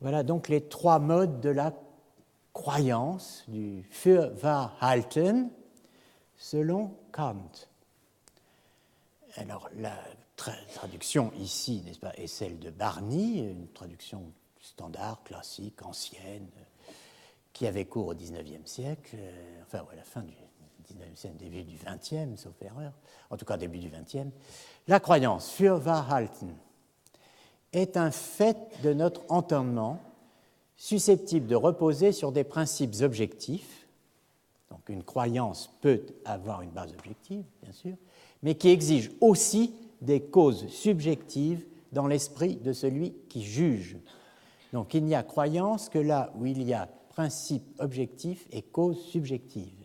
Voilà donc les trois modes de la croyance, du Fürwahrhalten, selon Kant. Alors, la traduction ici, n'est-ce pas, est celle de Barny, une traduction standard, classique, ancienne, qui avait cours au XIXe siècle, enfin, à la fin du XIXe siècle, début du XXe, sauf erreur, en tout cas début du XXe. La croyance, Fürwahrhalten, est un fait de notre entendement susceptible de reposer sur des principes objectifs. Donc une croyance peut avoir une base objective, bien sûr, mais qui exige aussi des causes subjectives dans l'esprit de celui qui juge. Donc il n'y a croyance que là où il y a principe objectif et cause subjective.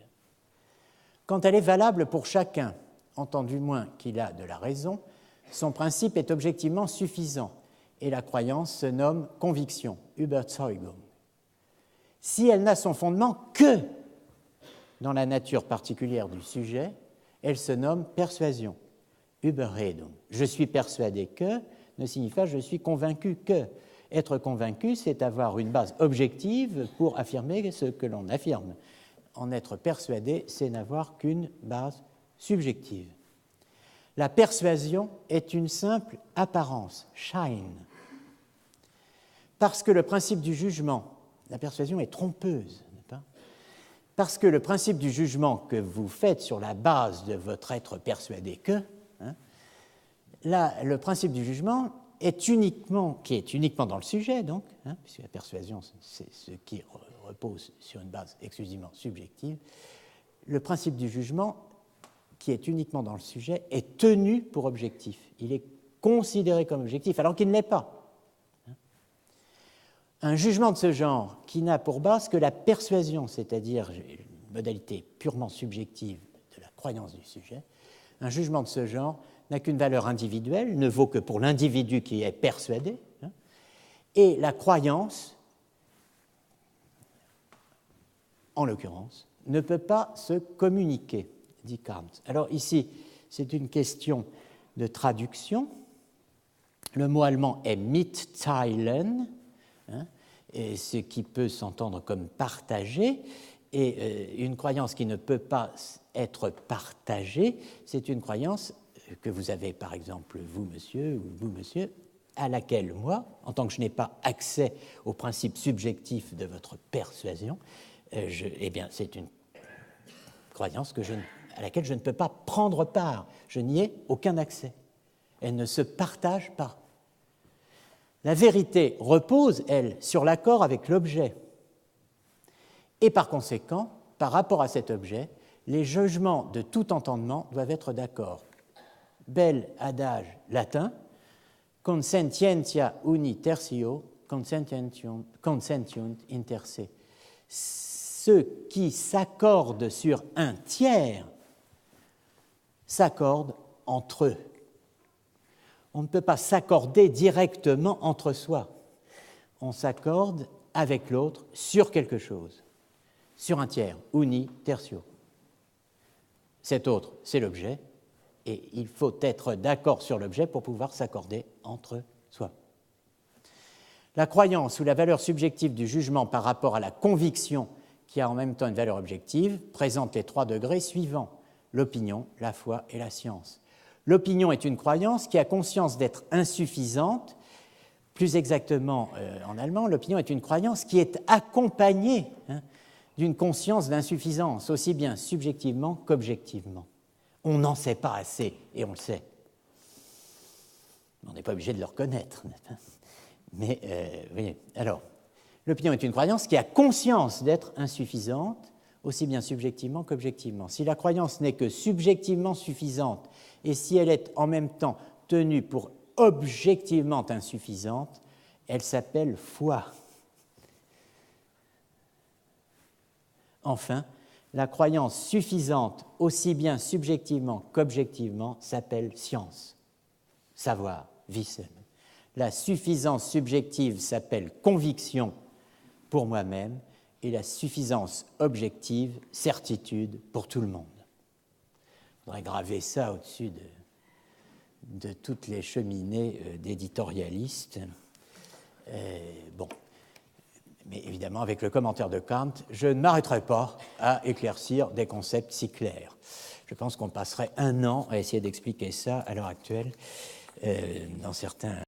Quand elle est valable pour chacun, entendu moins qu'il a de la raison, son principe est objectivement suffisant et la croyance se nomme conviction, Überzeugung. Si elle n'a son fondement que dans la nature particulière du sujet, elle se nomme persuasion, Überredung. Je suis persuadé que ne signifie pas je suis convaincu que. Être convaincu, c'est avoir une base objective pour affirmer ce que l'on affirme. En être persuadé, c'est n'avoir qu'une base subjective. La persuasion est une simple apparence, Schein. Parce que le principe du jugement, la persuasion est trompeuse, n'est-ce pas ? Parce que le principe du jugement que vous faites sur la base de votre être persuadé que, là, le principe du jugement qui est uniquement dans le sujet, donc, puisque la persuasion, c'est ce qui repose sur une base exclusivement subjective, le principe du jugement, qui est uniquement dans le sujet, est tenu pour objectif. Il est considéré comme objectif, alors qu'il ne l'est pas. Un jugement de ce genre, qui n'a pour base que la persuasion, c'est-à-dire une modalité purement subjective de la croyance du sujet, un jugement de ce genre n'a qu'une valeur individuelle, ne vaut que pour l'individu qui est persuadé, et la croyance, en l'occurrence, ne peut pas se communiquer, dit Kant. Alors ici, c'est une question de traduction. Le mot allemand est mitteilen, et ce qui peut s'entendre comme partager, et une croyance qui ne peut pas être partagée, c'est une croyance que vous avez, par exemple, vous, monsieur, ou vous, monsieur, à laquelle moi, en tant que je n'ai pas accès au principe subjectif de votre persuasion, eh bien, c'est une croyance à laquelle je ne peux pas prendre part. Je n'y ai aucun accès. Elle ne se partage pas. La vérité repose, elle, sur l'accord avec l'objet. Et par conséquent, par rapport à cet objet, les jugements de tout entendement doivent être d'accord. Bel adage latin, consentientia uni tertio, consentiunt inter se. Ceux qui s'accordent sur un tiers s'accordent entre eux. On ne peut pas s'accorder directement entre soi. On s'accorde avec l'autre sur quelque chose, sur un tiers, uni tertio. Cet autre, c'est l'objet, et il faut être d'accord sur l'objet pour pouvoir s'accorder entre soi. La croyance ou la valeur subjective du jugement par rapport à la conviction qui a en même temps une valeur objective présente les 3 degrés suivants, l'opinion, la foi et la science. L'opinion est une croyance qui a conscience d'être insuffisante. Plus exactement, en allemand, l'opinion est une croyance qui est accompagnée d'une conscience d'insuffisance, aussi bien subjectivement qu'objectivement. On n'en sait pas assez, et on le sait. On n'est pas obligé de le reconnaître. Mais, voyez, alors, l'opinion est une croyance qui a conscience d'être insuffisante, aussi bien subjectivement qu'objectivement. Si la croyance n'est que subjectivement suffisante, et si elle est en même temps tenue pour objectivement insuffisante, elle s'appelle foi. Enfin, la croyance suffisante, aussi bien subjectivement qu'objectivement, s'appelle science, savoir, Wissen. La suffisance subjective s'appelle conviction pour moi-même, et la suffisance objective, certitude pour tout le monde. Je voudrais graver ça au-dessus de toutes les cheminées d'éditorialistes. Bon, notamment avec le commentaire de Kant, je ne m'arrêterai pas à éclaircir des concepts si clairs. Je pense qu'on passerait un an à essayer d'expliquer ça à l'heure actuelle dans certains